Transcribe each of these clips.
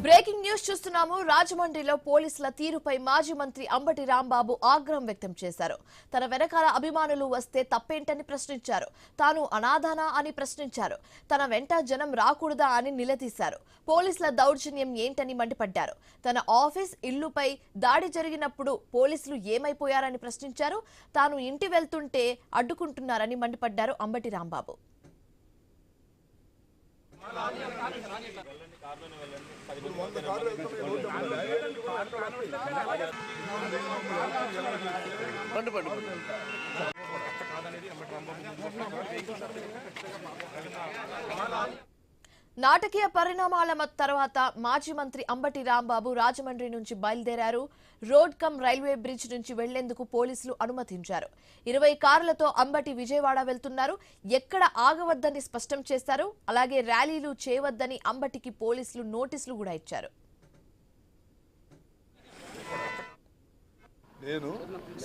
Breaking news చూస్తున్నాము. రాజమండ్రిలో పోలీసుల తీరుపై మాజీ మంత్రి అంబటి రాంబాబు ఆగ్రహం వ్యక్తం చేశారు. తన వెనకాల అభిమానులు వస్తే తప్పేంటని ప్రశ్నించారు. తాను అనాథనా అని ప్రశ్నించారు. తన వెంట జనం రాకూడదా అని నిలదీశారు. పోలీసుల దౌర్జన్యం ఏంటని మండిపడ్డారు. తన ఆఫీస్ ఇల్లుపై దాడి జరిగినప్పుడు పోలీసులు ఏమైపోయారని ప్రశ్నించారు. తాను ఇంటి వెళ్తుంటే అడ్డుకుంటున్నారని మండిపడ్డారు అంబటి రాంబాబు. నాటకీయ పరిణామాల తర్వాత మాజీ మంత్రి అంబటి రాంబాబు రాజమండ్రి నుంచి బయలుదేరారు. రోడ్ కమ్ రైల్వే బ్రిడ్జ్ నుంచి వెళ్లేందుకు పోలీసులు అనుమతించారు. 20 కార్లతో అంబటి విజయవాడ వెళ్తున్నారు. ఎక్కడ ఆగవద్దని స్పష్టం చేశారు. అలాగే ర్యాలీలు చేయవద్దని అంబటికి పోలీసులు నోటీసులు కూడా ఇచ్చారు. నేను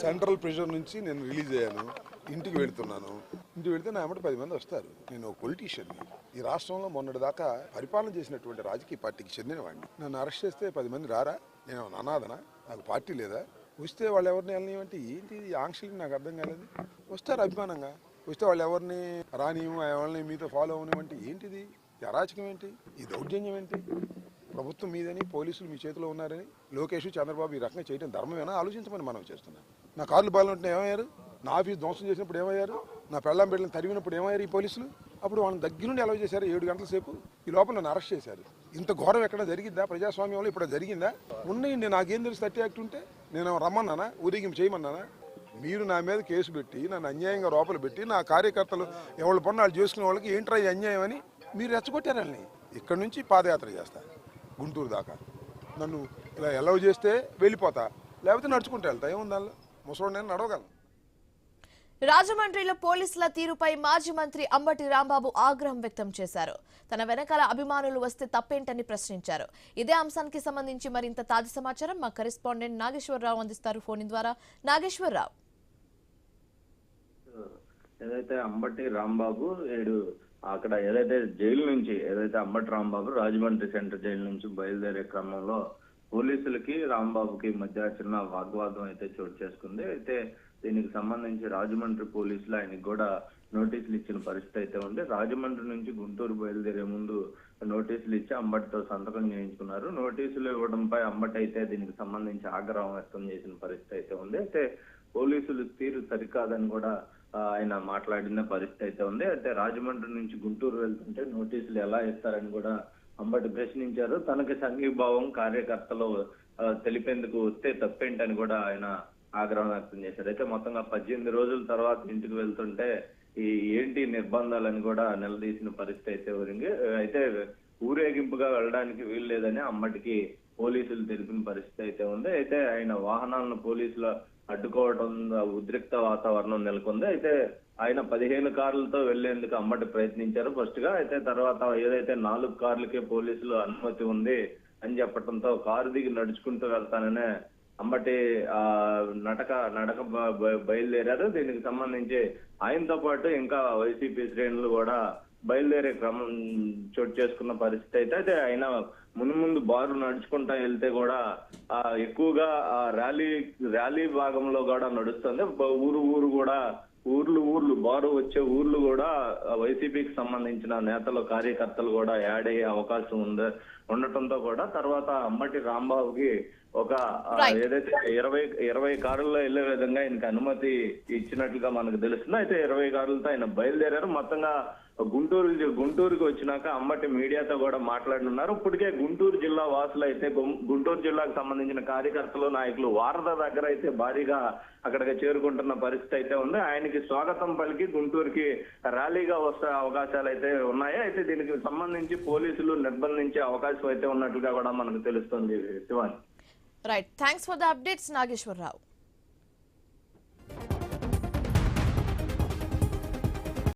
సెంట్రల్ ప్రెషర్ నుంచి నేను రిలీజ్ అయ్యాను. ఇంటికి వెళుతున్నాను. ఇంటికి వెళితే నా వెంట 10 మంది వస్తారు. నేను ఒక పొలిటీషియన్ని. ఈ రాష్ట్రంలో మొన్నటి దాకా పరిపాలన చేసినటువంటి రాజకీయ పార్టీకి చెందినవాడిని. నన్ను అరెస్ట్ చేస్తే 10 మంది రారా? నేను అనాథనా? నాకు పార్టీ లేదా? వస్తే వాళ్ళు ఎవరిని వెళ్ళనివ్వంటే ఏంటి ఆంక్షలు నాకు అర్థం కాలేదు. వస్తారు అభిమానంగా. వస్తే వాళ్ళు ఎవరిని రానివ్వు, ఎవరిని మీతో ఫాలో అవనివ్వంటే ఏంటిది? అరాచకం ఏంటి? ఈ దౌర్జన్యం ఏంటి? ప్రభుత్వం మీదని, పోలీసులు మీ చేతిలో ఉన్నారని లోకేష్, చంద్రబాబు ఈ రకంగా చేయడం ధర్మమేనా? ఆలోచించమని మనం చేస్తున్నాం. నా కార్లు బాగాలంటే ఏమయ్యారు? నా ఆఫీస్ ధ్వంసం చేసినప్పుడు ఏమయ్యారు? నా పెళ్ళాం బిడ్డలను తరిమినప్పుడు ఏమయ్యారు ఈ పోలీసులు? అప్పుడు వాళ్ళని దగ్గర నుండి అలౌ చేశారు. 7 గంటల సేపు ఈ లోపల నన్ను అరెస్ట్ చేశారు. ఇంత ఘోరం ఎక్కడ జరిగిందా? ప్రజాస్వామ్యంలో ఇప్పుడు జరిగిందా? ఉన్నాయండి. నాకేం తెలుసు 30 యాక్ట్ ఉంటే? నేను రమ్మన్నానా? ఊరేగింపు చేయమన్నానా? మీరు నా మీద కేసు పెట్టి నన్ను అన్యాయంగా లోపల పెట్టి నా కార్యకర్తలు ఎవరి పనులు వాళ్ళు చేసుకునే వాళ్ళకి ఏంట్రా అన్యాయం అని మీరు రెచ్చగొట్టారు. వాళ్ళని ఇక్కడి నుంచి పాదయాత్ర చేస్తా గుంటూరు దాకా. నన్ను ఇలా అలౌ చేస్తే వెళ్ళిపోతా, లేకపోతే నడుచుకుంటూ వెళ్తా. ఏముంది దానిలో? ముసలోడు నేను నడవగలను. రాజమండ్రిలో పోలీసుల తీరుపై మాజీ మంత్రి అంబటి రాంబాబు ఆగ్రహం వ్యక్తం చేశారు. తన వెనకాల అభిమానులు వస్తే తప్పేంటని ప్రశ్నించారు. ఇదే అంశానికి సంబంధించి మరింత తాజా సమాచారం మా కరెస్పాండెంట్ నాగేశ్వరరావు అందిస్తారు ఫోన్ ద్వారా. నాగేశ్వరరావు, ఏదైతే అంబటి రాంబాబు అక్కడ ఏదైతే జైలు నుంచి అంబటి రాంబాబు రాజమండ్రి సెంట్రల్ జైలు నుంచి బయలుదేరే క్రమంలో పోలీసులకి రాంబాబుకి మధ్య చిన్న వాగ్వాదం అయితే చోటు చేసుకుంది. అయితే దీనికి సంబంధించి రాజమండ్రి పోలీసులు ఆయనకి కూడా నోటీసులు ఇచ్చిన పరిస్థితి అయితే ఉంది. రాజమండ్రి నుంచి గుంటూరు బయలుదేరే ముందు నోటీసులు ఇచ్చి అంబటితో సంతకం చేయించుకున్నారు. నోటీసులు ఇవ్వడంపై అంబటి అయితే దీనికి సంబంధించి ఆగ్రహం వ్యక్తం చేసిన పరిస్థితి అయితే ఉంది. అయితే పోలీసులు తీరు సరికాదని కూడా ఆయన మాట్లాడిన పరిస్థితి అయితే ఉంది. అయితే రాజమండ్రి నుంచి గుంటూరు వెళ్తుంటే నోటీసులు ఎలా ఇస్తారని కూడా అంబటి ప్రశ్నించారు. తనకి సంఘీభావం కార్యకర్తలు తెలిపేందుకు వస్తే తప్పేంటని కూడా ఆయన ఆగ్రహం వ్యక్తం చేశారు. అయితే మొత్తంగా 18 రోజుల తర్వాత ఇంటికి వెళ్తుంటే ఏంటి నిర్బంధాలని కూడా నిలదీసిన పరిస్థితి అయితే ఊరింది. అయితే ఊరేగింపుగా వెళ్ళడానికి వీలు లేదని అంబటికి పోలీసులు తెలిపిన పరిస్థితి అయితే ఉంది. అయితే ఆయన వాహనాలను పోలీసులు అడ్డుకోవడం ఉద్రిక్త వాతావరణం నెలకొంది. అయితే ఆయన 15 కార్లతో వెళ్లేందుకు అంబటి ప్రయత్నించారు ఫస్ట్ గా. అయితే తర్వాత ఏదైతే 4 కార్లకే పోలీసులు అనుమతి ఉంది అని చెప్పడంతో కారు దిగి నడుచుకుంటూ వెళ్తాననే అంబటి నడక బయలుదేరారు. దీనికి సంబంధించి ఆయనతో పాటు ఇంకా వైసీపీ శ్రేణులు కూడా బయలుదేరే క్రమం చోటు చేసుకున్న పరిస్థితి అయితే ఆయన ముందు బారు నడుచుకుంటా వెళ్తే కూడా ఎక్కువగా ర్యాలీ భాగంలో కూడా నడుస్తుంది. ఊరు కూడా ఊర్లు బారు వచ్చే ఊర్లు కూడా వైసీపీకి సంబంధించిన నేతలు కార్యకర్తలు కూడా యాడ్ అయ్యే అవకాశం ఉండటంతో కూడా తర్వాత అంబటి రాంబాబుకి ఒక ఏదైతే 20 కారుల్లో వెళ్లే విధంగా ఆయనకి అనుమతి ఇచ్చినట్లుగా మనకు తెలుస్తుంది. అయితే 20 కారులతో ఆయన బయలుదేరారు. మొత్తంగా గుంటూరుకి వచ్చినాక అంబటి మీడియాతో కూడా మాట్లాడనున్నారు. ఇప్పటికే గుంటూరు జిల్లా వాసులు అయితే గుంటూరు జిల్లాకు సంబంధించిన కార్యకర్తలు నాయకులు వారధ దగ్గర అయితే భారీగా అక్కడికి చేరుకుంటున్న పరిస్థితి అయితే ఉంది. ఆయనకి స్వాగతం పలికి గుంటూరుకి ర్యాలీగా వస్తే అవకాశాలు అయితే ఉన్నాయి. అయితే దీనికి సంబంధించి పోలీసులు నిర్బంధించే అవకాశం అయితే ఉన్నట్లుగా కూడా మనకు తెలుస్తుంది. Shivani, right, thanks for the updates Nageswararao.